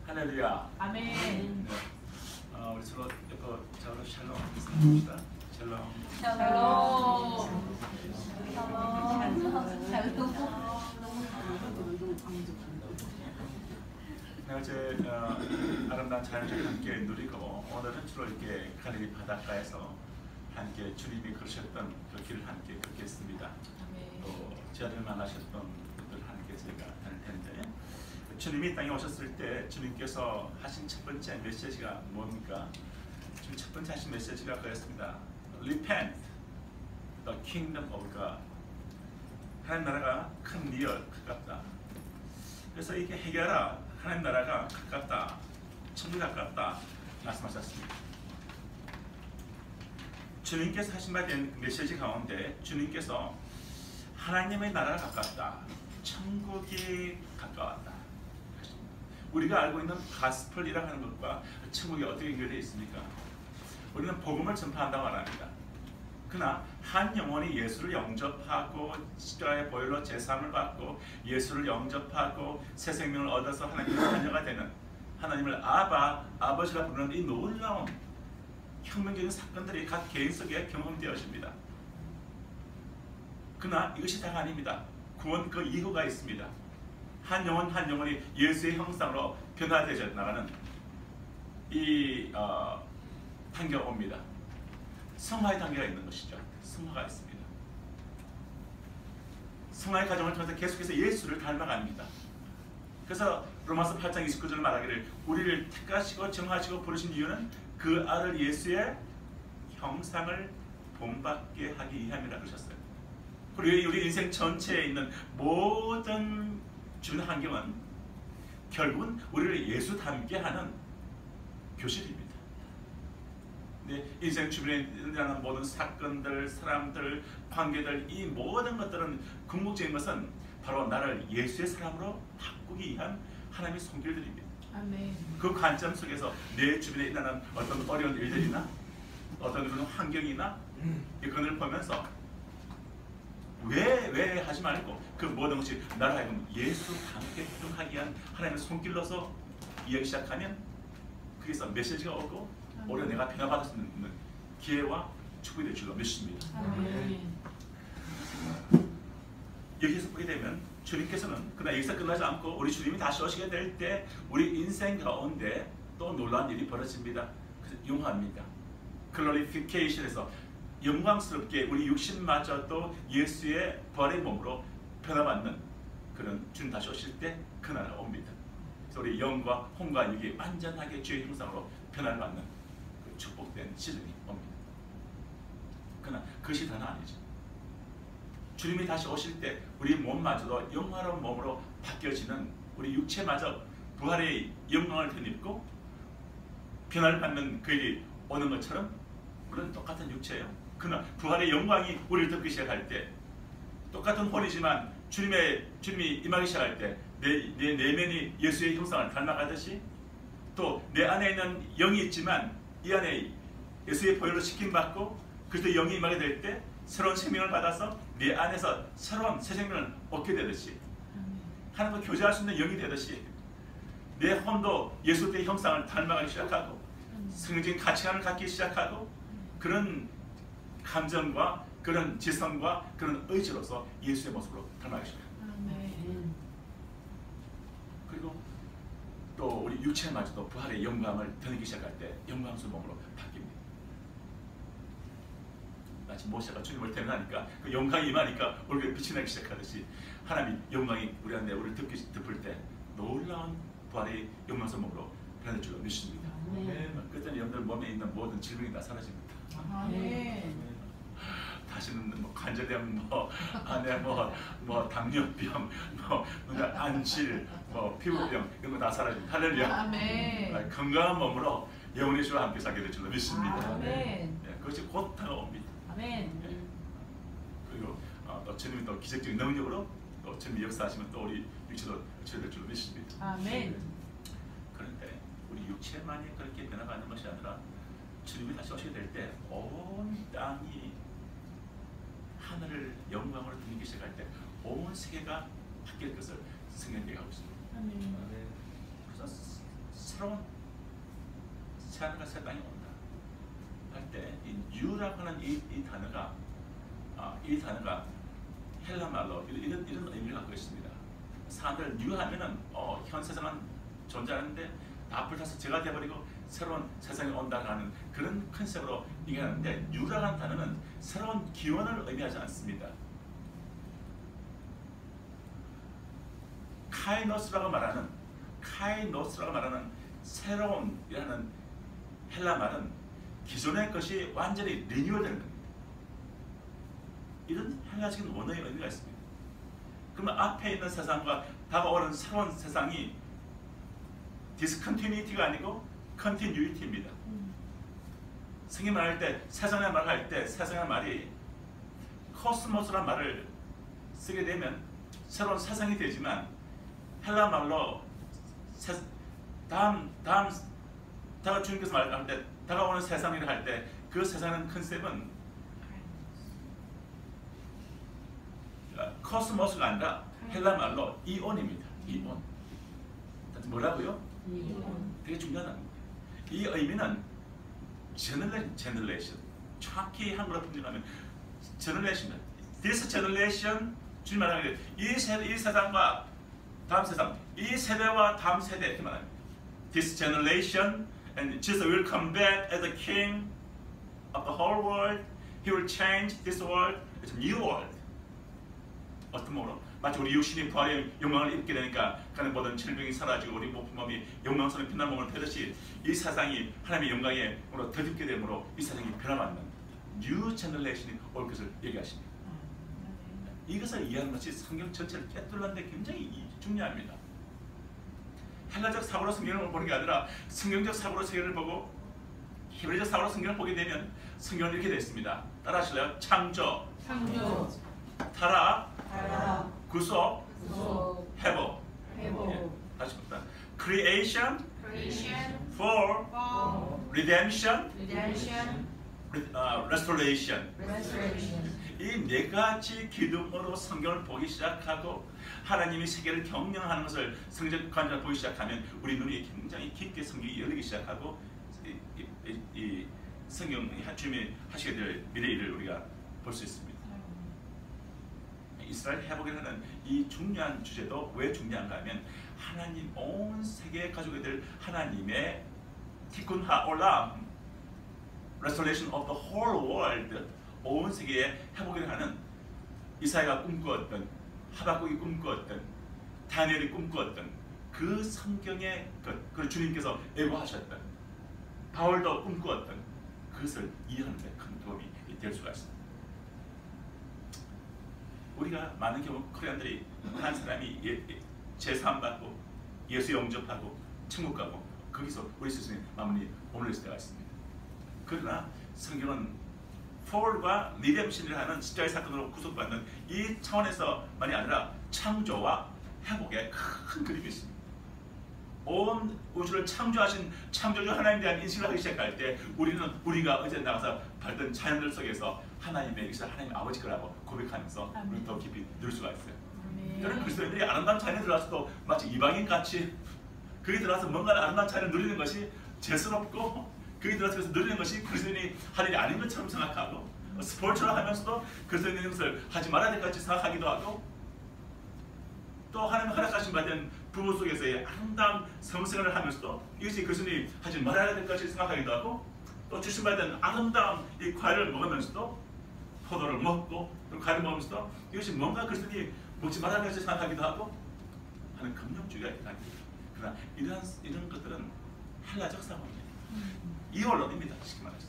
할렐루야. 아멘. 네. 우리 서로 옆으로 좌우로 샬롬 인사합시다. 샬롬. 샬롬. 네, 어제 아름다운 자연을 함께 누리고 오늘은 주로 이렇게 갈릴리 바닷가에서 함께 주님이 걸으셨던 그 길을 함께 걷겠습니다. 또 제안을 만나셨던 분들 함께 저희가 다닐 텐데, 주님이 땅에 오셨을 때 주님께서 하신 첫 번째 메시지가 뭡니까? 주님 첫 번째 하신 메시지가 그랬습니다. Repent, the kingdom of God. 하나님 나라가 큰 리얼 가깝다. 그래서 이게 해결하라. 하나님 나라가 가깝다. 천국이 가깝다. 말씀하셨습니다. 주님께서 하신 메시지 가운데 주님께서 하나님의 나라가 가깝다. 천국이 가까웠다. 우리가 알고 있는 가스펠이라고 하는 것과 천국이 어떻게 연결되어 있습니까? 우리는 복음을 전파한다고 말합니다. 그러나 한 영혼이 예수를 영접하고 십자가의 보혈로 제사함을 받고 예수를 영접하고 새 생명을 얻어서 하나님의 자녀가 되는, 하나님을 아버지라 부르는 이 놀라운 혁명적인 사건들이 각 개인 속에 경험되어집니다. 그러나 이것이 다가 아닙니다. 구원 그 이후가 있습니다. 한 영혼이 예수의 형상으로 변화되어 나가는 이 단계가 옵니다. 성화의 단계가 있는 것이죠. 성화가 있습니다. 성화의 과정을 통해서 계속해서 예수를 닮아갑니다. 그래서 로마서 8장 29절 말하기를 우리를 택하시고 정하시고 부르신 이유는 그 아들 예수의 형상을 본받게 하기 위함이라 그러셨어요. 그리고 우리 인생 전체에 있는 모든 주변 환경은 결국은 우리를 예수 닮게 하는 교실입니다. 네, 인생 주변에 일어나는 모든 사건들, 사람들, 관계들, 이 모든 것들은 궁극적인 것은 바로 나를 예수의 사람으로 바꾸기 위한 하나님의 손길들입니다. 아멘. 그 관점 속에서 내 주변에 일어나는 어떤 어려운 일들이나 어떤 그런 환경이나 그것을 보면서 왜 하지 말고 그 모든 것이 나를 하여금 예수 닮게 하기 위한 하나님의 손길로서 이해하기 시작하면 그래서 메시지가 오고 오히려 내가 변화받을 수 있는 기회와 축복이 될 줄로 믿습니다. 여기서 보게 되면 주님께서는 그러나 여기서 끝나지 않고 우리 주님이 다시 오시게 될 때 우리 인생 가운데 또 놀라운 일이 벌어집니다. 그래서 용화입니다. 글로리피케이션에서 영광스럽게 우리 육신마저도 예수의 부활의 몸으로 변화받는 그런 주님 다시 오실 때 그날이 옵니다. 그래서 우리 영과 혼과 육이 완전하게 주의 형상으로 변화를 받는 그 축복된 시즌이 옵니다. 그러나 그것이 다는 아니죠. 주님이 다시 오실 때 우리 몸마저도 영화로운 몸으로 바뀌어지는 우리 육체마저 부활의 영광을 덧입고 변화를 받는 그 일이 오는 것처럼 물론 똑같은 육체예요. 그러나 부활의 영광이 우리를 덮기 시작할 때 똑같은 혼이지만 주님이 임하기 시작할 때 내 내면이 예수의 형상을 닮아가듯이 또 내 안에 있는 영이 있지만 이 안에 예수의 보혈로 지킴받고 그래서 영이 임하게 될 때 새로운 생명을 받아서 내 안에서 새로운 새 생명을 얻게 되듯이 하나님과 교제할 수 있는 영이 되듯이 내 혼도 예수의 형상을 닮아가기 시작하고 성경적인 가치관을 갖기 시작하고 그런 감정과 그런 지성과 그런 의지로서 예수의 모습으로 닮아가기 시작합니다. 그리고 또 우리 육체마저도 부활의 영광을 드리기 시작할 때 영광스러운 몸으로 바뀝니다. 마치 모세가 주님을 대면하니까 그 영광이 임하니까 얼굴에 빛이 나기 시작하듯이 하나님이 영광이 우리 안에 우리를 덮을 때 놀라운 부활의 영광스러운 몸으로 변할 줄로 믿습니다. 그때는 여러분들 몸에 있는 모든 질병이 다 사라집니다. 다시는 뭐 관절염, 안에 뭐 당뇨병, 안실, 피부병 이런 거 다 사라집니다. 할렐루야. 건강한 몸으로 영원히 주와 함께 살게 될 줄로 믿습니다. 네, 그것이 곧 다가옵니다. 그리고 또 주님이 또 기적적인 능력으로 또 주님이 역사하시면 또 우리 육체도 될 줄로 믿습니다. 그런데 우리 육체만이 그렇게 변화가는 것이 아니라 주님이 다시 오시게 될 때 온 땅이 하늘을 영광으로 드리기 시작할 때 온 세계가 바뀔 것을 성경에 하고 있습니다. 그래서 새로운 새하늘과 새 땅이 온다 할 때 이 new라고 하는 이 단어가 헬라 말로 이런 의미를 갖고 있습니다. 사람들 new 하면은 현 세상은 존재하는데 다 불타서 제가 되어버리고 새로운 세상이 온다라는 그런 컨셉으로 얘기하는데 new라고 하는 단어는 새로운 기원을 의미하지 않습니다. 카이노스라고 말하는 새로운이라는 헬라 말은 기존의 것이 완전히 리뉴얼되는 겁니다. 이런 헬라적인 원어의 의미가 있습니다. 그러면 앞에 있는 세상과 다가오는 새로운 세상이 discontinuity가 아니고 continuity입니다. 성경 말할 때, 세상의 말을 할 때 세상의 말이 코스모스란 말을 쓰게 되면 새로운 세상이 되지만 헬라 말로 다가 주님께서 말할 때 다가오는 세상이라 할 때 그 세상의 컨셉은 코스모스가 아니라 헬라 말로 이온입니다. 이온. 뭐라고요? 되게 중요한 단어입니다. 이 의미는 generation. 정확히 한글로 표현하면 generation. This generation 주님 말하는 게 이 세상과 다음 세상, 이 세대와 다음 세대 이렇게 말합니다. This generation and Jesus will come back as the King of the whole world. He will change this world. It's a new world. 어떤 몸으로? 마치 우리 육신이 부활의 영광을 입게 되니까 가는 모든 질병이 사라지고 우리 몸이 영광스러운 빛난 몸을 되듯이 이 세상이 하나님의 영광에 덧입게 되므로 이 세상이 변화받는 New Generation이 올 것을 얘기하십니다. 이것을 이해하는 것이 성경 전체를 꿰뚫는 데 굉장히 중요합니다. 헬라적 사고로 성경을 보는 게 아니라 성경적 사고로 세계를 보고 히브리적 사고로 성경을 보게 되면 성경은 이렇게 되어 있습니다. 따라 하실래요? 창조, 타락, 구속, 회복. 예, 다시 봅니다. Creation, for, redemption, restoration. 이 네 가지 기둥으로 성경을 보기 시작하고 하나님이 세계를 경영하는 것을 성경 관점을 보기 시작하면 우리 눈이 굉장히 깊게 성경이 열리기 시작하고 이 성경이 주님이 하시게 될 미래의 일을 우리가 볼 수 있습니다. 이스라엘 회복이라는 이 중요한 주제도 왜 중요한가 하면 하나님 온 세계에 가지게 될 하나님의 티쿤 하올람 restoration of the whole world 온 세계에 회복을 하는 이사야가 꿈꾸었던 하박국이 꿈꾸었던 다니엘이 꿈꾸었던 그 성경의 것, 그 주님께서 애고하셨던 바울도 꿈꾸었던 그것을 이해하는 데 큰 도움이 될 수가 있습니다. 우리가 많은 경우 코리안들이 한 사람이 제사함 받고 예수 영접하고 천국 가고 거기서 우리 스스로의 마무리 오늘의 때가 있습니다. 그러나 성경은 폴과 리뎀션이라는 십자가의 사건으로 구속받는 이 차원에서만이 아니라 창조와 회복의 큰 그림이 있습니다. 온 우주를 창조하신 창조주 하나님에 대한 인식을 하기 시작할 때 우리가 어제 나가서 봤던 자연들 속에서 하나님의 역사를 하나님 아버지 거라고 고백하면서 우리 더 깊이 늘 수가 있어요. 저는 그리스도인들이 아름다운 자연에 들어와서도 마치 이방인 같이 거기 들어와서 뭔가 아름다운 자연을 누리는 것이 죄스럽고 거기 들어와서 누리는 것이 그리스도인이 할 일이 아닌 것처럼 생각하고 스포츠를 하면서도 그리스도인의 것을 하지 말아야 될 것 같이 생각하기도 하고 또 하나님 허락하신 받은 부부 속에서의 아름다운 성생활을 하면서도 이것이 그리스도인이 하지 말아야 될 것 같이 생각하기도 하고 또 주신받은 아름다운 이 과일을 먹으면서도 포도를 먹고 또 과일을 먹으면서도 이것이 뭔가 그리스도인이 먹지 말아야 될 것이 생각하기도 하고 하는 금욕주의가 있다. 그러나 이런 것들은 헬라적 사고입니다. 이원론입니다. 쉽게 말해서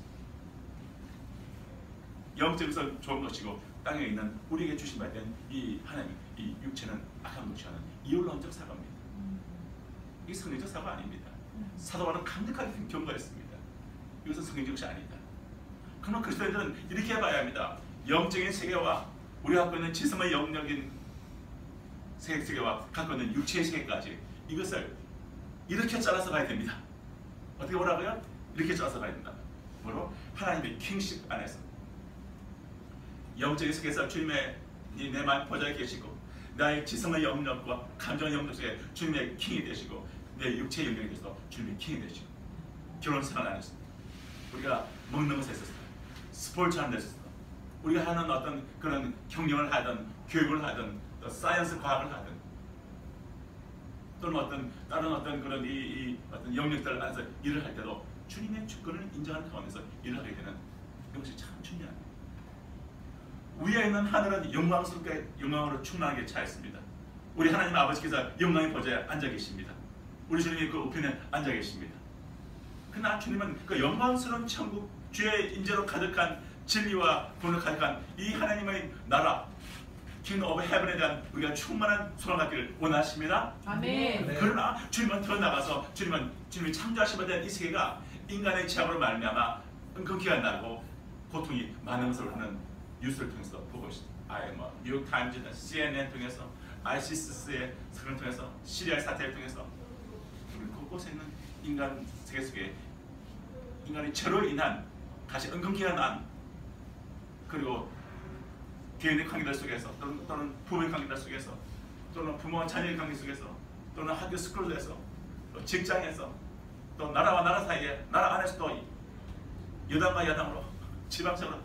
영적에서 좋은 것이고 땅에 있는 우리에게 주신받은 이 하나님 이 육체는 악한 것이 하는 이원론적 사고입니다. 이게 성경적 사고 아닙니다. 사도바울은 강력하게 경고했습니다. 이것은 성경적 것이 아니다. 그러면 그리스도인들은 이렇게 해봐야 합니다. 영적인 세계와 우리가 갖고 있는 지성의 영역인 세계와 갖고 있는 육체의 세계까지 이것을 이렇게 잘라서 봐야 됩니다. 어떻게 보라고요? 이렇게 잘라서 봐야 된다. 뭐로? 하나님의 킹십 안에서 영적인 세계에서 주님의 내 마음 보좌에 계시고 나의 지성의 영역과 감정의 영역 속에 주님의 킹이 되시고 내 육체의 영역에서 주님의 킹이 되죠. 결혼 생활 안에서 우리가 먹는 것에 있어서 스포츠 하는 데 있어서 우리가 하는 어떤 그런 경영을 하든 교육을 하든 또 사이언스 과학을 하든 또는 어떤 다른 어떤 그런 이 어떤 영역들 안에서 일을 할 때도 주님의 주권을 인정하는 가운데서 일을 하게 되는 이것이 참 중요합니다. 위에 있는 하늘은 영광스럽게 영광으로 충만하게 차 있습니다. 우리 하나님 아버지께서 영광의 보좌에 앉아 계십니다. 우리 주님이 그 우편에 앉아 계십니다. 그러나 주님은 그 영광스러운 천국 주의 인재로 가득한 진리와 분으로 가득한 이 하나님의 나라 킹덤 오브 헤븐에 대한 우리가 충만한 소망 갖기를 원하십니다. 아멘. 그러나 주님은 더 나가서 주님이 창조하심에 대한 이 세계가 인간의 죄악으로 말미암아 끊기가 나고 고통이 많은 것을 하는 뉴스를 통해서 보고 있습니다. 뉴욕 타임즈나 CNN 통해서 ISIS의 사건을 통해서 시리아 사태를 통해서 곳곳에 있는 인간 세계 속에 인간의 죄로 인한 다시 은근기가 난 그리고 개인의 관계들 속에서 또는 부모의 관계들 속에서 또는 부모와 자녀의 관계 속에서 또는 학교 스쿨에서 또 직장에서 또 나라와 나라 사이에 나라 안에서도 여당과 야당으로 지방적으로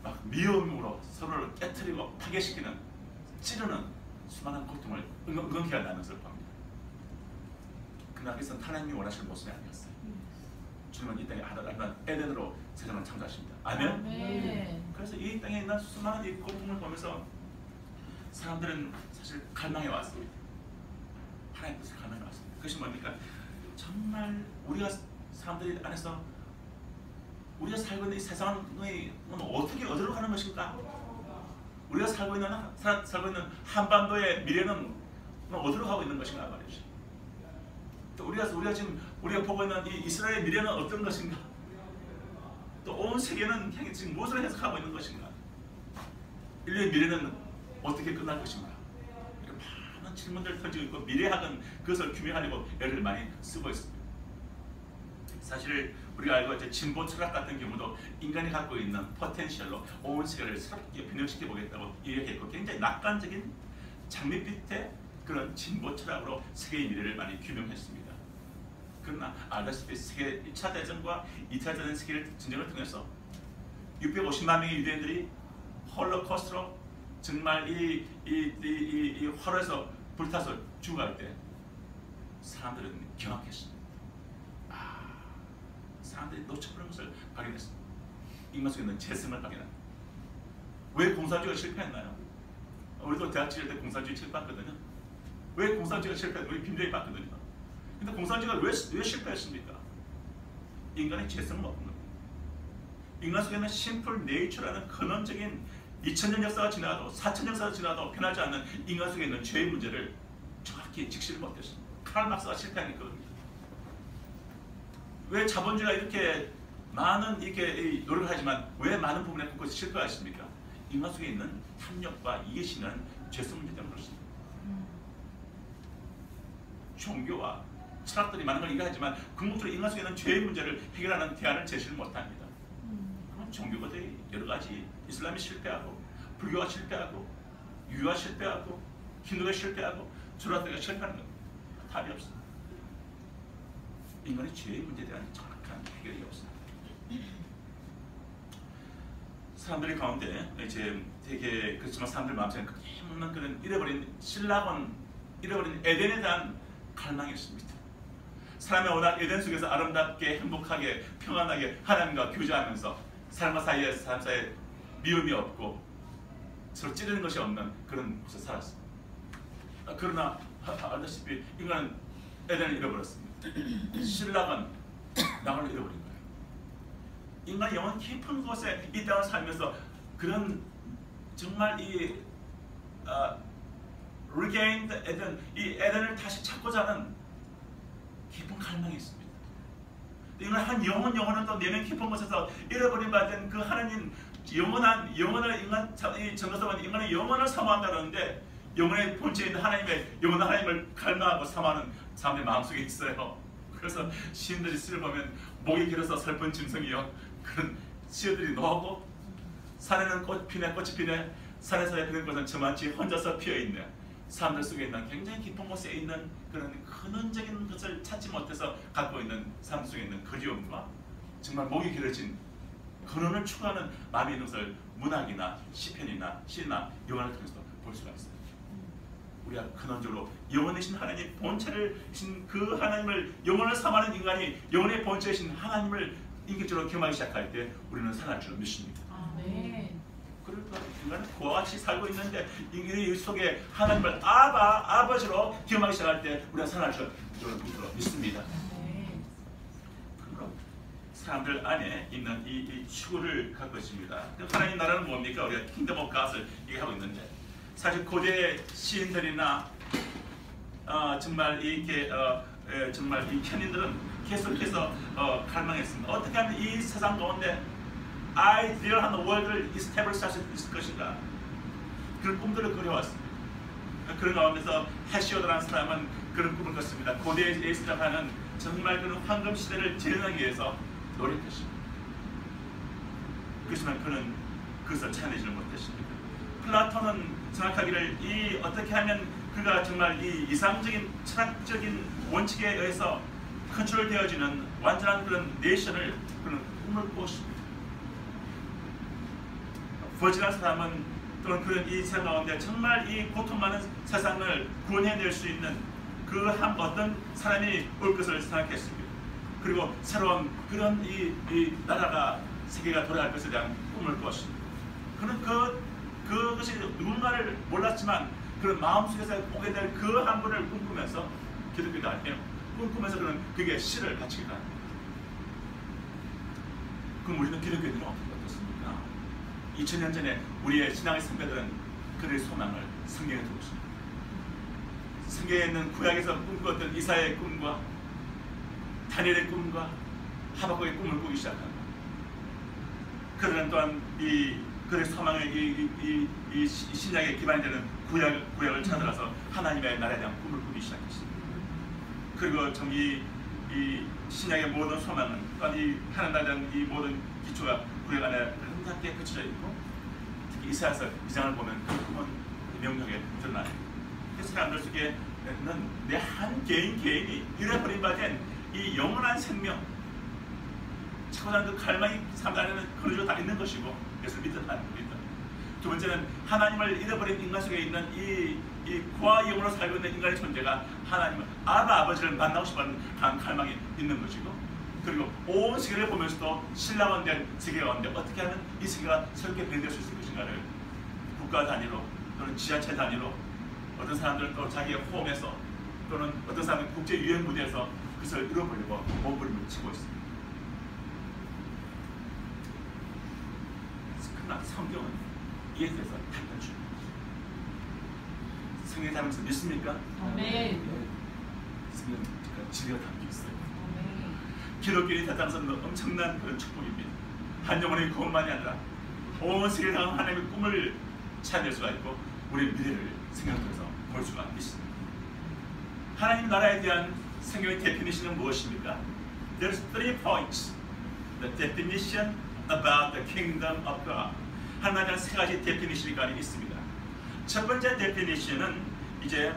막 미움으로 서로를 깨트리고 파괴시키는 찌르는 수많은 고통을 은근기가 나는 것을 봅니다. 그러나 그것은 하나님이 원하시는 모습이 아니었어요. 주님은 이 땅에 하나님은 에덴으로 세상을 창조하십니다. 아멘. 아멘. 그래서 이 땅에 있는 수많은 이 고통을 보면서 사람들은 사실 갈망해 왔습니다. 하나님 뜻을 갈망해 왔습니다. 그것이 뭡니까? 정말 우리가 사람들 안에서 우리가 살고 있는 이 세상의 어떻게 어디로 가는 것인가? 우리가 살고 있는 한반도의 미래는 어디로 가고 있는 것인가 말이죠. 또 우리가 지금 우리가 보고 있는 이 이스라엘의 미래는 어떤 것인가? 또 온 세계는 지금 무엇을 해석하고 있는 것인가? 인류의 미래는 어떻게 끝날 것인가? 이런 많은 질문들을 던지고 있고 미래학은 그것을 규명하려고 애를 많이 쓰고 있습니다. 사실 우리가 알고 있는 진보 철학 같은 경우도 인간이 갖고 있는 포텐셜로 온 세계를 새롭게 변형시켜 보겠다고 이야기했고 굉장히 낙관적인 장밋빛의 그런 진보 철학으로 세계의 미래를 많이 규명했습니다. 그러나 알다시피 세계 1차 대전과 2차 대전 세계 전쟁을 통해서 650만 명의 유대인들이 홀로코스트로 정말 이 화로에서 불타서 죽어갈 때 사람들은 경악했습니다. 사람들이 놓쳐버린 것을 발견했습니다. 인간 속에 있는 재성을 발견합니다. 왜 공산주의가 실패했나요? 우리도 대학 지낼 때 공산주의 책 봤거든요. 왜 공산주의가 실패했나요? 우리 빈대에 봤거든요. 근데 공산주의가 왜 실패했습니까? 인간의 재성을 못 본 겁니다. 인간 속에 있는 심플 네이처라는 근원적인 2000년 역사가 지나도 4000년 역사가 지나도 변하지 않는 인간 속에 있는 죄의 문제를 정확히 직시를 못했습니다. 칼 막스가 실패한 거거든요. 왜 자본주의가 이렇게 많은 이렇게 노력을 하지만 왜 많은 부분에 그것이 실패하십니까? 인간 속에 있는 탐욕과 이기심은 죄성 문제 때문에 그렇습니다. 종교와 철학들이 많은 걸 얘기하지만 궁극적으로 인간 속에 있는 죄의 문제를 해결하는 대안을 제시를 못합니다. 그럼 종교들이 여러 가지 이슬람이 실패하고 불교가 실패하고 유교가 실패하고 힌두가 실패하고 주라드가 실패하는 겁니다. 답이 없습니다. 인간의 죄의 문제에 대한 정확한 해결이 없습니다. 사람들의 가운데 이제 되게 그렇지만 사람들 마음속에 크게 묻는 그런 잃어버린 에덴에 대한 갈망이 있습니다. 사람의 워낙 에덴 속에서 아름답게 행복하게 평안하게 하나님과 교제하면서 사람 사이에 미움이 없고 서로 찌르는 것이 없는 그런 곳에 살았습니다. 그러나 알다시피 인간은 에덴을 잃어버렸습니다. 신랑은 나를 잃어버린 거예요. 인간의 영혼 깊은 곳에 이 땅을 살면서 그런 정말 이 regained 에덴, 이 에덴을 다시 찾고자 하는 깊은 갈망이 있습니다. 이건 한 영혼은 또 내면 깊은 곳에서 잃어버린 바 된 그 하나님 영원을 인간 전도서는 인간의 영혼을 사모한다는데 영혼의 본체에 있는 하나님의 영원한 하나님을 갈망하고 사모하는 사람의 마음속에 있어요. 그래서 시인들이 시를 보면 목이 길어서 슬픈 짐승이요 그런 시들이 나오고 산에는 꽃이 피네 산에서 피는 꽃은 저만치 혼자서 피어있네 사람들 속에 있는 굉장히 깊은 곳에 있는 그런 근원적인 것을 찾지 못해서 갖고 있는 사람 속에 있는 그리움과 정말 목이 길어진 근원을 추구하는 마음이 있는 것을 문학이나 시편이나 시나 영화를 통해서 볼 수가 있어요. 우리가 근원적으로 영원이신 하나님 본체를 신 그 하나님을 영원을 삼하는 인간이 영원의 본체이신 하나님을 인격적으로 경험하기 시작할 때 우리는 살아날 줄 믿습니다. 아멘. 그러니까 인간은 그와 같이 살고 있는데 이 속에 하나님을 아버지로 경험하기 시작할 때 우리가 살아날 줄 믿습니다. 그럼 사람들 안에 있는 이 추구를 갖고 있습니다. 하나님 나라는 뭡니까? 우리가 킹덤 오브 갓을 얘기하고 있는데 사실 고대 시인들이나 정말 이렇게 정말 이 현인들은 계속해서 갈망했습니다. 어떻게 하면 이 세상 가운데 아이디어한 월드를 이스태블리시할 수 있을 것인가, 그런 꿈들을 그려왔습니다. 그런 가운데서 헤시오드라는 사람은 그런 꿈을 꿨습니다. 고대에 시작하는 정말 그런 황금 시대를 재현하기 위해서 노력했습니다. 그렇지만 그는 그것을 찾아내지를 못했습니다. 플라톤은 생각하기를 이 어떻게 하면 그가 정말 이 이상적인 철학적인 원칙에 의해서 컨트롤되어지는 완전한 그런 내션을 그런 꿈을 꾸었습니다. 버지란 사람은 또는 그런 이 세상 가운데 정말 이 고통 많은 세상을 구원해낼 수 있는 그 한 어떤 사람이 올 것을 생각했습니다. 그리고 새로운 그런 이 나라가 세계가 돌아갈 것에 대한 꿈을 꾸었습니다. 그는 그것이 누군가를 몰랐지만 그런 마음속에서 보게 될 그 한 분을 꿈꾸면서 기독교도 아니에요. 꿈꾸면서 그는 그게 시를 바치기도 합니다. 그럼 우리는 기독교인들은 어떻습니까? 2000년 전에 우리의 신앙의 선배들은 그들의 소망을 성경에 두었습니다. 성경에 있는 구약에서 꿈꾸었던 이사야의 꿈과 다니엘의 꿈과 하박국의 꿈을 꾸기 시작합니다. 그들은 또한 그들의 소망의 이 신약의 기반이 되는 구약을 찾아서 하나님의 나라에 대한 꿈을 꾸기 시작했습니다. 그리고 참 이 신약의 모든 소망은 또한 이 하나님 나라에 대한 이 모든 기초가 구약 안에 아름답게 그쳐져 있고, 특히 이사야서 2장을 보면 그 꿈은 명확하게 드러나요. 그 사람들 속에는 내 한 개인이 잃어버린 바 된 이 영원한 생명, 차고난 그 갈망이 사람들 안에는 그려져 다 있는 것이고, 그래서 믿는다. 두 번째는 하나님을 잃어버린 인간 속에 있는 이 고아 영으로 살고 있는 인간의 존재가 하나님을 아버지를 만나고 싶어하는 강한 갈망이 있는 것이고, 그리고 온 세계를 보면서도 신라원된 세계 가운데 어떻게 하면 이 세계가 새롭게 변될 수 있을 것인가를 국가 단위로 또는 지자체 단위로, 어떤 사람들은 또 자기의 홈에서 또는 어떤 사람은 국제 유엔 무대에서 그것을 이뤄보려고 몸부림을 치고 있습니다. 그러나 성경은 이에 대해서 답변 줍니다. 성경에 담으면서 믿습니까? 아멘. 성경은 진리가 담겨 있어요. 기독교인이 됐다는 것은 엄청난 그런 축복입니다. 한 영혼의 구원만이 아니라 온 세계를 향한 하나님의 꿈을 찾을 수가 있고, 우리의 미래를 생각해서 볼 수가 있습니다. 하나님 나라에 대한 성경의 데피니션은 무엇입니까? There's 3 points. The definition about the kingdom of God. 하나님에 대한 3가지 데피니션이 있습니다. 첫 번째 데피니션은 이제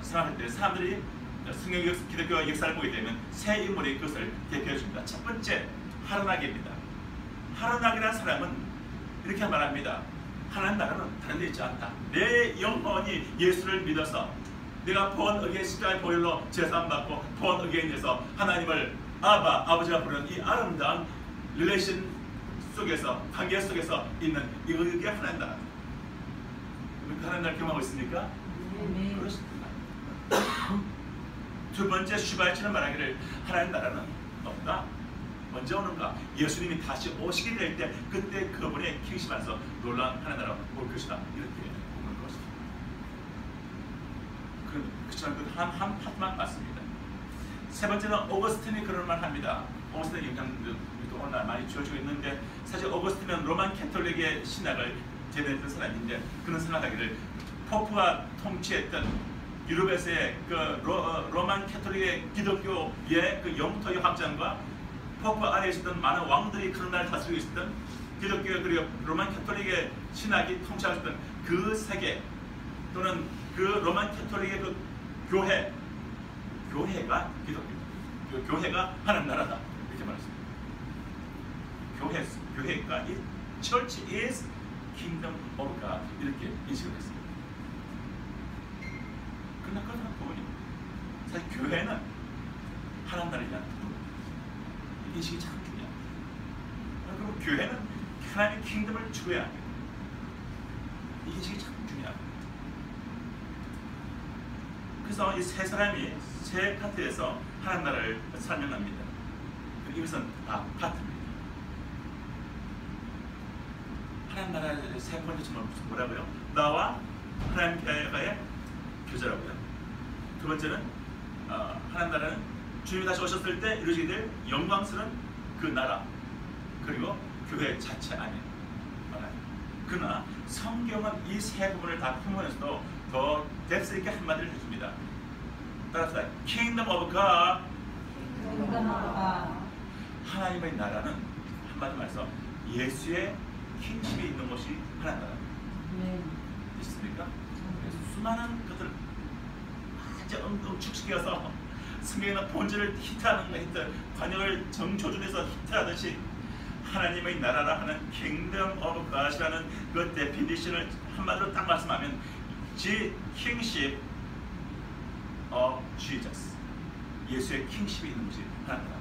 생각할 때 사람들이 성경 기독교 역사를 보게 되면 세 인물이 그것을 대표해 줍니다. 첫 번째, 하르나게입니다. 하르나게라는 사람은 이렇게 말합니다. 하나님 나라는 다른 데 있지 않다. 내 영혼이 예수를 믿어서 내가 born again 십자가의 보혈로 제사함받고 born again에서 하나님을 아버지가 부르는 이 아름다운 릴레이션 속에서, 관계 속에서 있는 이게 하나님 나라. 그 하나님 나라를 경험하고 있습니까? 네. 그렇습니다. 두 번째, 슈바이처는 말하기를 하나님 나라는 없다. 언제 오는가? 예수님이 다시 오시게 될 때 그때 그분의 킹십 안에서 놀라운 하나님 나라가 올 것이다. 이렇게 보는 것입니다. 그렇지만 그 한 파트만 맞습니다. 세 번째는 오거스틴이 그런 말 합니다. 오거스틴의 영향도 오늘날 많이 주어지고 있는데, 사실 오거스틴은 로만 캐톨릭의 신학을 제대했던 사람인데, 그는 생각하기를 포프가 통치했던 유럽에서의 그 로만 캐톨릭의 기독교의 그 영토의 확장과 포프 아래에 있었던 많은 왕들이 그런 나라를 다스리고 있었던 기독교 그리고 로만 캐톨릭의 신학이 통치하고 있었던 그 세계, 또는 그 로만 캐톨릭의 그 교회가 기독교입니다. 그 교회가 하나님 나라다 이렇게 말했습니다. 교회가 이 Church is Kingdom of God 이렇게 인식을 했습니다. 그러나 그러나 보니 사실 교회는 하나님 나라에 대한 인식이 참 중요합니다. 그리고 교회는 하나님의 킹덤을 추구해야 합니다. 이 인식이 참 중요합니다. 그래서 이 세 사람이 세 파트에서 하나님 나라를 설명합니다. 이것은 다 파트입니다. 하나님 나라의 세 번째 점은 뭐라고요? 나와 하나님과의 교제라고요. 두 번째는 하나님 나라는 주님이 다시 오셨을 때 이루어지게 될 영광스러운 그 나라, 그리고 교회 자체 안에 말아요. 그러나 성경은 이 세 부분을 다 품으면서도 더 뎁스 있게 한마디를 해줍니다. 따라서 Kingdom of God, 하나님의 나라는 한마디 말해서 예수의 킹십이 있는 것이 하나님 나라입니다. 있습니까? 수많은 것들을 아주 응축시켜서 성경의 본질을 히트하는 거 히트, 관역을 정조준해서 히트하듯이 하나님의 나라라 하는 Kingdom of God이라는 그 데피니션을 한마디로 딱 말씀하면 The Kingship of Jesus, 예수의 킹십이 있는 것이 하나님 나라.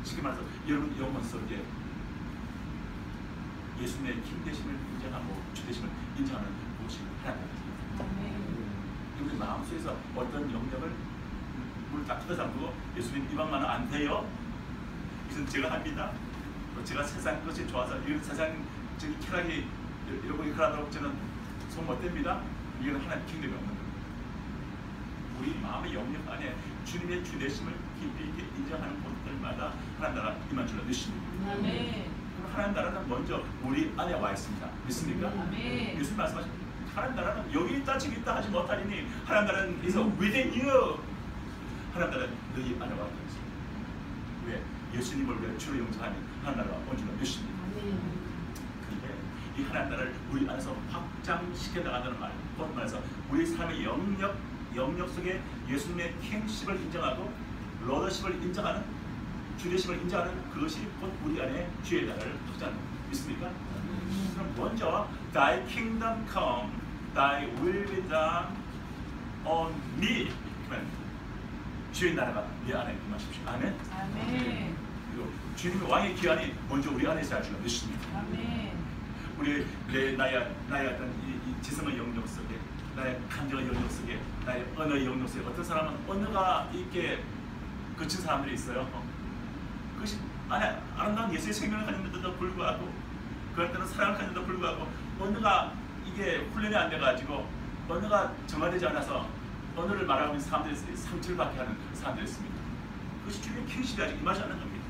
쉽게 말해서 여러분 영혼 속에 예수님의 킹되심을 인정하고 주되심을 인정하는 것이 하나님 나라입니다. 우리 마음속에서 어떤 영역을 물을 딱 뜯어잡고 예수님 이방만은 안 돼요. 이것은 제가 합니다. 제가 세상 것이 좋아서 이런 세상적인 쾌락이 이러고 그러도록 저는 손 못 댑니다. 이건 하나님 킹덤이 없는 겁니다. 우리 마음의 영역 안에 주님의 주되심을 깊이 있게 인정하는 곳들마다 하나님 나라 임한 줄로 믿습니다. 하나님 나라는 먼저 우리 안에 와 있습니다. 믿습니까? 예수님 말씀하신 하나님 나라는 여기 있다 저기 있다 하지 못하리니 하나님 나라는 is within you. 하나님 나라는 너희 안에 와 있습니다. 왜? 예수님을 위해 주로 용서하면 하나님 나라가 온 줄로 믿습니다. 그런데 이 하나님 나라를 우리 안에서 확장시켜 나간다는 말, 곧 말해서 우리 삶의 영역 속에 예수님의 킹십을 인정하고 로더십을 인정하는 주대심을 인정하는 그것이 곧 우리 안에 주의 나라를 확장하는 믿습니까? 그럼 먼저 Thy kingdom come, Thy will be done on me. 주의 나라가 내 안에 임하십시오. 아멘. 그리고 주님의 왕의 기한이 먼저 우리 안에 있어야 줄로 믿습니다. 우리 나의 어떤 이 지성의 영역 속에, 나의 감정의 영역 속에, 나의 언어의 영역 속에 어떤 사람은 언어가 있게 거친 사람들이 있어요. 그것이 안에 아름다운 예수의 생명을 가졌는데도 불구하고, 그럴 때는 사랑을 가졌는데도 불구하고 언어가 이게 훈련이 안 돼가지고 언어가 정화되지 않아서 언어를 말하고 있는 사람들이 상처를 받게 하는 사람들이 있습니다. 그것이 주님의 킹십이 아직 임하지 않는 겁니다.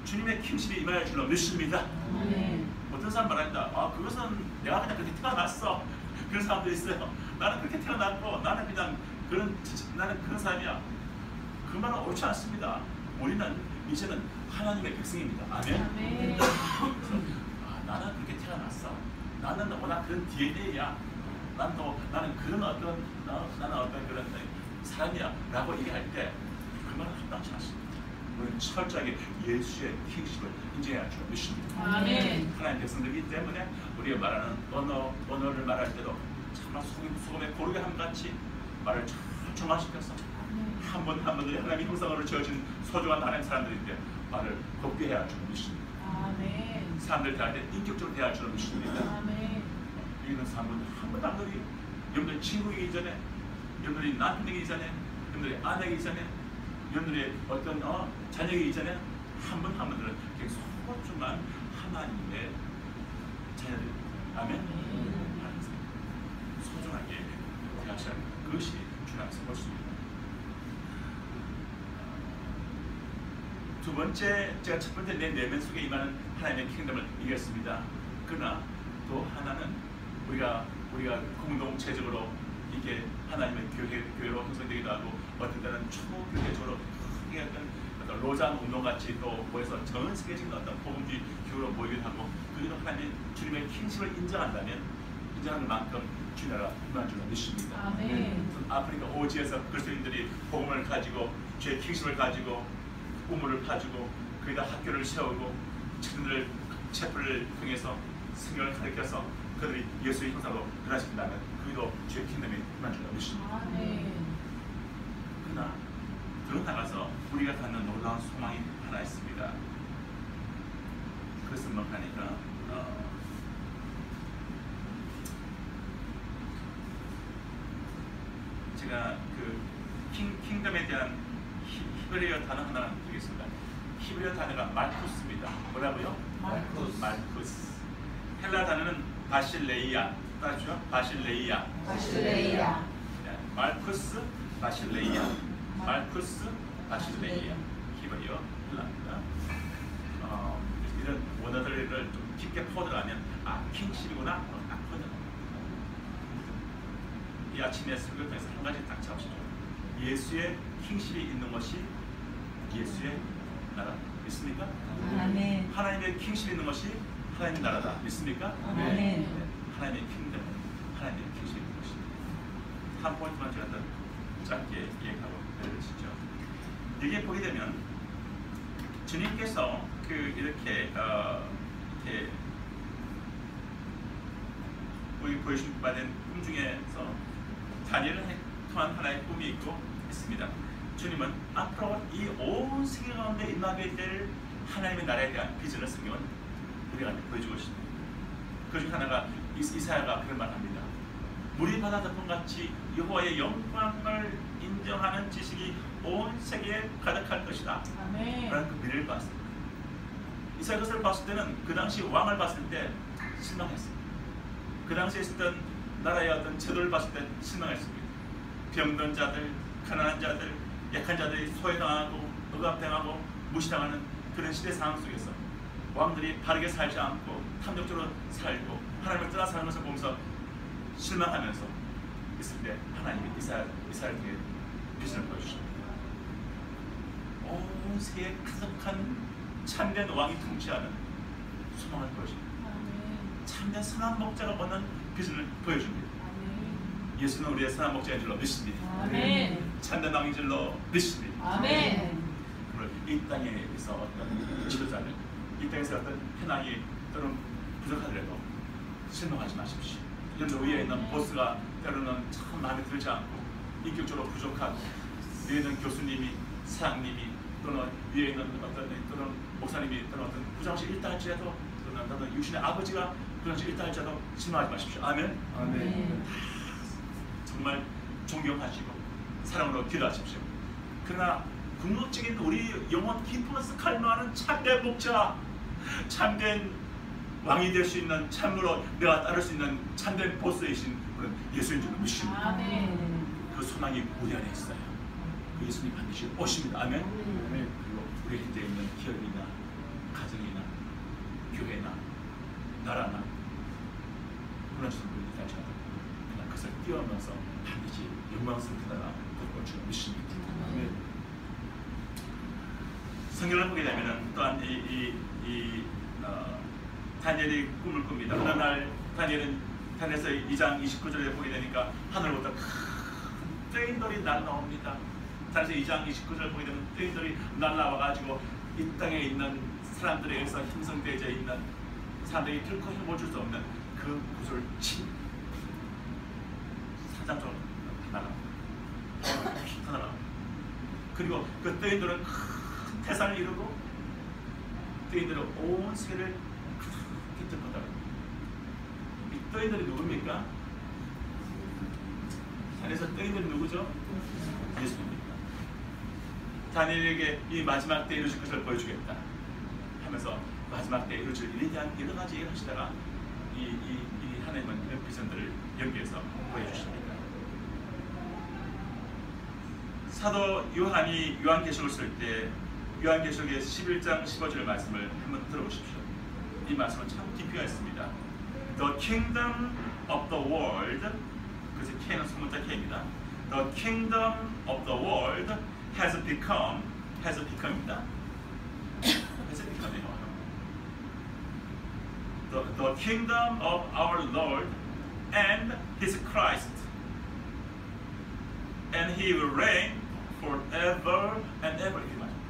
주님의 킹십이 임할 줄로 믿습니다. 어떤 사람 말한다. 그것은 내가 그냥 그렇게 태어났어. 그런 사람도 있어요. 나는 그렇게 태어났고 나는 그냥 나는 그런 사람이야. 그 말은 옳지 않습니다. 우리는 이제는 하나님의 백성입니다. 아멘. 나는 그렇게 태어났어. 나는 워낙 그런 DNA야. 나는 그런 어떤 그런 사람이야라고 얘기할 때 그 말은 합당치 않습니다. 우리는 철저하게 예수의 킹십을 인정해야 줄 믿습니다. 하나님 백성들이기 때문에 우리가 말하는 언어를 말할 때도 정말 소금에 고르게 함같이 말을 잘 정화시켜서 한 번 한 번들이 하나님의 형상으로 지어진 소중한 하나님 사람들인데 말을 곱게 해야 할 줄 믿습니다. 사람들 대할 때 인격적으로 대할 줄 믿습니다. 이런 사람들 한 번도 안 그리 여러분들 친구이기 전에, 여러분들이 남편이기 전에, 여러분들이 아내이기 전에, 여러분들의 어떤 자녀이기 전에 한 번 한 번들은 소중한 하나님의 자녀들입니다. 아멘. 소중하게 대하셔야 합니다. 그것이 주님 앞에서 볼 수 있습니다. 두 번째, 제가 첫 번째 내 내면 속에 임하는 하나님의 킹덤을 이겼습니다. 그러나 또 하나는 우리가 공동체적으로 이게 하나님의 교회로 형성되기도 하고 어떤 때는 초교회적으로 크게 어떤 로잔 운동같이 또 모여서 전 세계적인 어떤 복음주의 교회로 모이기도 하고 그기도 하나님의 주님의 킹십을 인정하는 만큼 주의 나라 임한 줄로 믿습니다. 아멘. 아프리카 오지에서 그리스도인들이 복음을 가지고 주의 킹심을 가지고 우물을 파주고 거기다 학교를 세우고 친구들 채플을 통해서 성경을 가르쳐서 그들이 예수의 형상으로 변화시킨다면 그도 주의 킹덤이 임한 줄로 믿습니다. 아멘. 그러나 더 나가서 우리가 갖는 놀라운 소망이 하나 있습니다. 그것은 뭐하니까 제가 그 킹덤에 대한 히브리어 단어 하나 드리겠습니다. 히브리어 단어가 말쿠스입니다. 뭐라고요? 말쿠스. 말쿠스. 헬라 단어는 바실레이아. 따라하죠? 바실레이아. 바실레이아. 네, 말쿠스, 바실레이아. 말쿠스, 바실레이아. 히브리어 헬라입니다. 이런 원어들을 좀 깊게 퍼들어가면 킹십이구나. 딱 퍼들어. 이 아침에 설교통에서 한 가지 딱 잡으시죠. 예수의 킹십이 있는 것이 예수의 나라. 믿습니까? 아멘. 하나님의 킹십이 있는 것이 하나님의 나라다. 믿습니까? 아멘. 네. 하나님의 킹덤, 하나님의 킹십이 있는 것입니다. 한 포인트만 제가 더 짧게 얘기하고 내려주시죠. 여기에 보게 되면 주님께서 이렇게 우리 보여주신 바된 꿈 중에서 다니엘을 통한 하나의 꿈이 있고 있습니다. 주님은 앞으로 이 온 세계 가운데 임하게 될 하나님의 나라에 대한 비전을 성경은 우리가 보여주고 있습니다. 그 중 하나가 이사야가 그런 말 합니다. 물이 바다 덮음같이 여호와의 영광을 인정하는 지식이 온 세계에 가득할 것이다. 아멘. 라는 그 미래를 봤습니다. 이사야 그것을 봤을 때는 그 당시 왕을 봤을 때 실망했습니다. 그 당시에 있었던 나라의 어떤 제도를 봤을 때 실망했습니다. 병든 자들, 가난한 자들, 약한 자들이 소외당하고 억압당하고 무시당하는 그런 시대 상황 속에서 왕들이 바르게 살지 않고 탐욕적으로 살고 하나님을 떠나 사는 것을 보면서 실망하면서 있을 때 하나님이 이사야를 통해 비전을 보여주십니다. 온 세계에 가득한 참된 왕이 통치하는 소망을 보여줍니다. 아멘. 참된 선한 목자가 보는 비전을 보여줍니다. 아멘. 예수는 우리의 선한 목자인 줄로 믿습니다. 아멘. 참된 왕인 줄로 믿습니다. 아멘. 그걸 이 땅에서 어떤 지도자들, 이 땅에서 어떤 현황이 또는 부족하더라도 실망하지 마십시오. 연도 위에 있는 보스가 때로는 참 마음에 들지 않고 인격적으로 부족하고 위에 있는 교수님이, 사장님이 또는 위에 있는 어떤 또는 목사님이 또는 어떤 부장실 일다 할지라도 또는 어떤 육신의 아버지가 부장실 일다 할지라도 실망하지 마십시오. 아멘. 아멘. 정말 존경하시고 사랑으로 기도하십시오. 그러나 궁극적인 우리 영혼 깊어서 갈망하는 참된 목자, 참된 왕이 될 수 있는, 참으로 내가 따를 수 있는 참된 보스이신 그런 예수인 줄 믿습니다. 아멘. 그 소망이 우리 안에 있어요. 그 예수님 반드시 오십니다. 아멘. 그리고 우리 현재 있는 기업이나 가정이나 교회나 나라나 그런 분들이 다시 그냥 그것을 뛰어넘어서 반드시 영광스럽게 나라 볼 줄 믿습니다. 성경을 보게 되면 또한 다니엘이 꿈을 꿉니다. 어느 날 다니엘서 2장 29절에 보게 되니까 하늘부터 큰 뜨인돌이 날라옵니다. 다니엘서 2장 29절을 보게 되면 뜨인돌이 날라와가지고 이 땅에 있는 사람들에 의해서 형성되어 있는 사람들이 들고 힘을 줄 수 없는 그 구슬을 친 사장처럼 날아갑니다. 그리고 그 뜨인돌은 큰 태산을 이루고 뜨인돌은 온 세계를 크게 뜯었다. 이 뜨인돌이 누굽니까? 산에서 뜨인돌이 누구죠? 예수님입니다. 다니엘에게 이 마지막 때 이루실 것을 보여주겠다 하면서 마지막 때 이루실 일에 대한 여러 가지 얘기를 하시다가 이 하나님은 이런 비전들을 연기해서 보여주십니다. 사도 요한이 요한계시록을 쓸 때 요한계시록의 11장 15절 말씀을 한번 들어보십시오. 이 말씀은 참 깊이가 있습니다. The kingdom of the world, 그래서 K는 소문자 K입니다. The kingdom of the world has become입니다. The kingdom of our Lord and His Christ, and He will reign forever and ever. 이렇게 말합니다.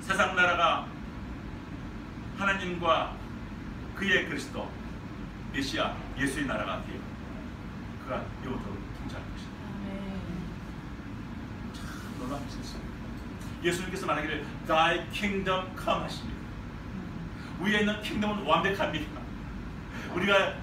세상 나라가 하나님과 그의 그리스도 메시아 예수의 나라가 되어 그가 영원토록 통치할 것이다. 참 놀라운 것이었습니다. 예수님께서 말하기를 Thy kingdom come 하십니다. 위에 있는 킹덤은 완벽합니다.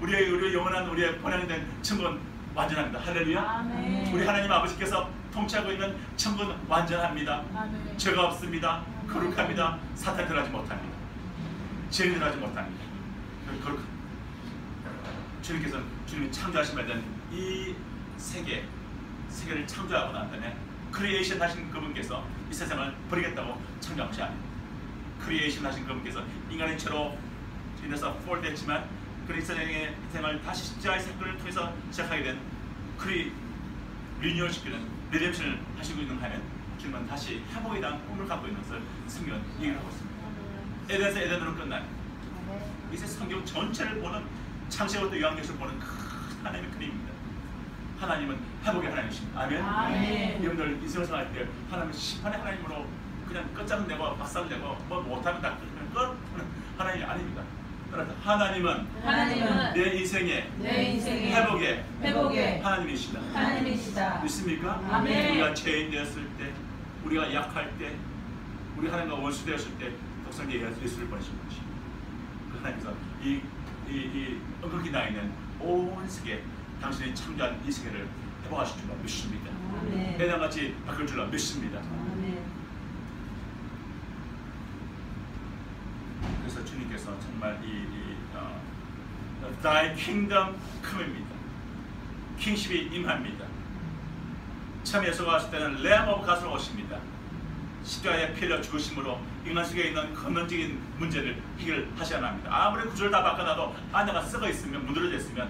우리의 영원한 우리의 번영된 천국은 완전합니다. 할렐루야. 아멘. 우리 하나님 아버지께서 통치하고 있는 천국은 완전합니다. 아멘. 죄가 없습니다. 거룩합니다. 사탄 들어가지 못합니다. 죄인 들어가지 못합니다. 거룩합니다. 주님께서는 주님이 창조하신 바 된 이 세계를 창조하고 난 다음에 크리에이션 하신 그분께서 이 세상을 버리겠다고 창조한 것이 아닙니다. 크리에이션 하신 그분께서 인간의 죄로 인해서 폴됐지만 그 세상의 생을 다시 십자가의 사건을 통해서 시작하게 된 리뉴얼시키는 리뎀션을 하시고 있는 한은 주님은 다시 회복에 대한 꿈을 갖고 있는 것을 성경은 얘기를 하고 있습니다. 에덴에서 에덴으로 끝난 이제 성경 전체를 보는 창세기부터 요한계시를 보는 큰 하나님의 그림입니다. 하나님은 회복의 하나님이십니다. 아멘. 아멘. 여러분들 인생을 살아갈 때 하나님은 심판의 하나님으로 그냥 끝장내고 박살내고 뭐 못하면 다 끝 하나님이 아닙니다. 하나님은 내 인생의 회복의 하나님이시다. 믿습니까? 아멘. 우리가 죄인 되었을 때, 우리가 약할 때, 우리 하나님과 원수 되었을 때 독생자 예수를 보내신 것이 그 하나님께서 이 엉겅퀴 나 있는 온 세계 당신이 창조한 이 세계를 회복하실 줄로 믿습니다. 매당같이 바꿀 줄로 믿습니다. 그래서 주님께서 정말 Thy Kingdom Come입니다. 킹십이 임합니다. 처음 예수가 왔을 때는 Lamb of God으로 오십니다. 십자가에 피 흘려 죽으심으로 인간 속에 있는 근원적인 문제를 해결하셔야 합니다. 아무리 구조를 다 바꿔놔도 안에가 썩어 있으면 문드러져 있으면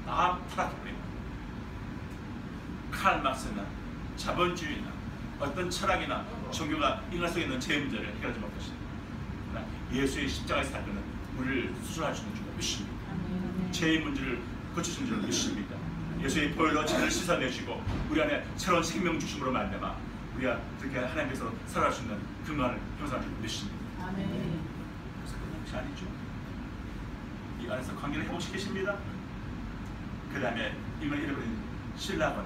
다 타락해버립니다. 칼 막스나 자본주의나 어떤 철학이나 종교가 인간 속에 있는 죄 문제를 해결하지 못하십니다. 예수의 십자가의 사건은 우리를 수술할 수 있는 줄로 믿습니다. 죄의 문제를 고치시는 줄로 믿습니다. 예수의 보혈로 죄를 씻어내시고 우리 안에 새로운 생명 주심으로 만나마 우리가 그렇게 하나님께서 살아갈 수 있는 근간을 형성할 줄로 믿습니다. 그래서 그런 것이 아니죠. 이 안에서 관계를 회복시키십니다. 그 다음에 이걸 잃어버린 신랑은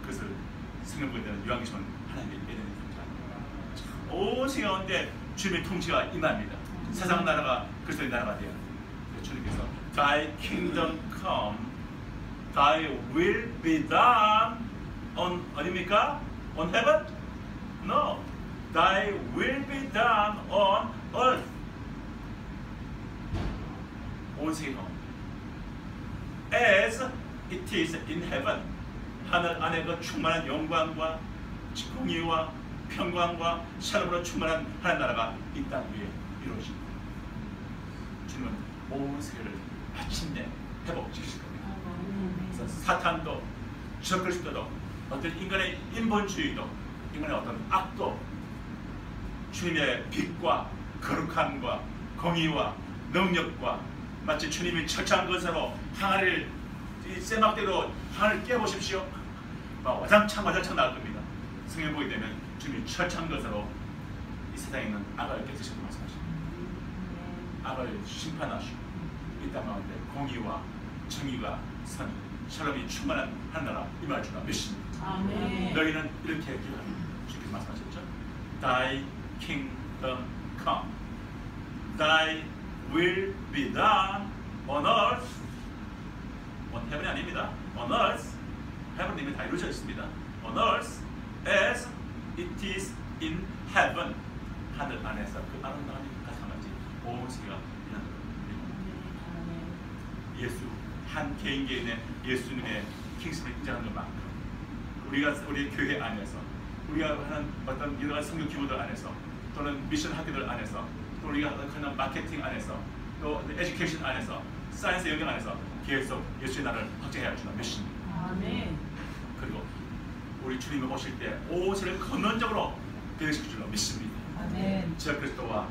그것을 생명보게 되는 요한계시는 하나님의 에덴의 통치입니다. 온 세계 가운데 주님의 통치가 임합니다. 세상 나라가 그리스도의 나라가 되어 주님께서 Thy kingdom come, Thy will be done on 어디입니까? On heaven? No, Thy will be done on earth. 온 세계 가운데 As it is in heaven. 하늘 안에 그 충만한 영광과 공의와 평강과 샬롬으로 충만한 하나님 나라가 이 땅 위에 이루어집니다. 주님은 온 세계를 마침내 회복시키실 겁니다. 그래서 사탄도 적그리스도도 어떤 인간의 인본주의도 인간의 어떤 악도 주님의 빛과 거룩함과 공의와 능력과 마치 주님이 철저한 것으로 항아리를 이 쇠막대로 항아리를 깨보십시오. 와장창 나올 겁니다. 성경 보게 되면 주님이 철저한 것으로 이 세상에 있는 악을 깨뜨리시고 말씀하십니다. 악을 심판하시고 이 땅 가운데 공의와 정의가 선 샬롬이 충만한 하나라 임할 줄로 믿습니다. 너희는 이렇게 기도합니다. 주님께서 말씀하셨죠. Thy kingdom come, Thy will be done on earth. on heaven이 아닙니다. on earth. heaven 이미 다 이루어져 있습니다. on earth as it is in heaven. 하늘 안에서 그 아름다운 같은 같이 온 세계가 일어납니다. 예수 한 개인의 예수님의 킹십을 인정하는 것만큼 우리의 교회 안에서 우리가 하는 어떤 여러 가지 성경 기구들 안에서 또는 미션 학교들 안에서 또 우리가 하는 마케팅 안에서 또 에듀케이션 안에서 사이언스 영역 안에서 계속 예수의 나라를 확장해야 할 줄로 믿습니다. 그리고 우리 주님이 오실 때 온 세계를 근원적으로 변화시킬 줄로 믿습니다. 저 그리스도와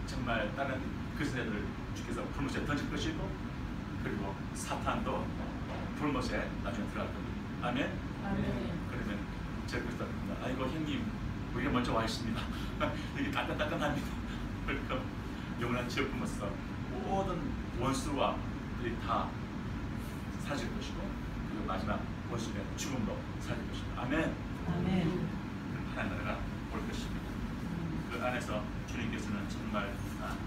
정말 다른 그리스도인들을 주께서 불못에 던질 것이고 그리고 사탄도 불못에 나중에 들어갈 겁니다. 아멘. 아멘. 그러면 제가 그랬다. 아이고 형님 우리가 먼저 와 있습니다. 여기 따끈따끈합니다. 그러니까 영원한 지옥 품어서 모든 원수와 우리 다 사라질 것이고 그리고 마지막 원수의 죽음도 사라질 것입니다. 아멘. 아멘. 하나님 나라가 올 것입니다. 그 안에서 주님께서는 정말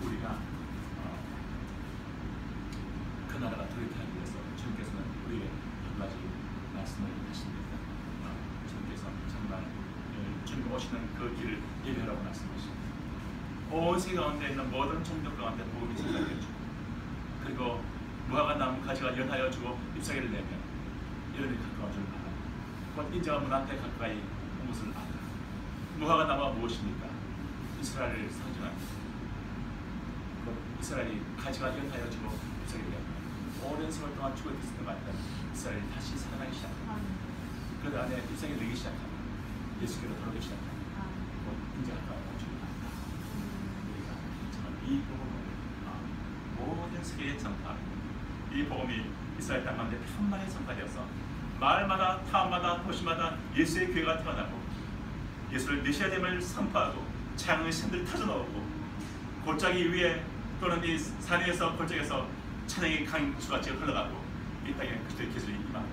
우리가 그 나라가 들어가기 위해서 주님께서는 우리에게 한 가지 말씀을 하십니다. 주님께서 정말 주님 오시는 그 길을 예배하라고 말씀하십니다. 온 세계 가운데 있는 모든 종족 가운데 복음이 전달되어 주고 그리고 무화과 나무 가지가 연하여 주고 잎사귀를 내면 여름이 가까워 주는 바람 곧 인자가 문 앞에 가까이 온 것을 알아. 무화과 나무가 무엇입니까? 이스라엘을 상징합니다. 곧 이스라엘이 가지가 연하여 주고 잎사귀를 내면 오랜 세월 동안 죽어 있었던 것 같던 이스라엘이 다시 살아나기 시작합니다. 그 안에 잎사귀를 내기 시작합니다. 예수께로 돌아오기 시작합니다. 곧 인자가 가까워 주는 바람 우리가 정말 이 복음을 모든 세계에 전파하고 이 복음이 이스라엘 땅 가운데 편만에 전파되어서 마을마다 타운마다 도시마다 예수의 교회가 태어나고 예수를 메시아됨을 선포하고 창의 샘들 터져나오고 골짜기 위에 또는 이 산 위에서 골짜기에서 찬양의 강수가 지어 흘러가고 이 땅에 그리스도의 기술이 임하고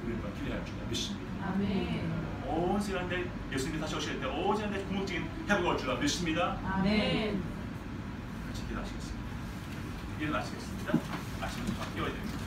우리가 기대할 줄을 믿습니다. 아멘. 온 세상에 예수님이 다시 오실 때 온 세상에 궁극적인 회복을 올 줄을 믿습니다. 아멘. 같이 기도하시겠습니다. 일어나시겠습니다. 아침부터 깨워야 됩니다.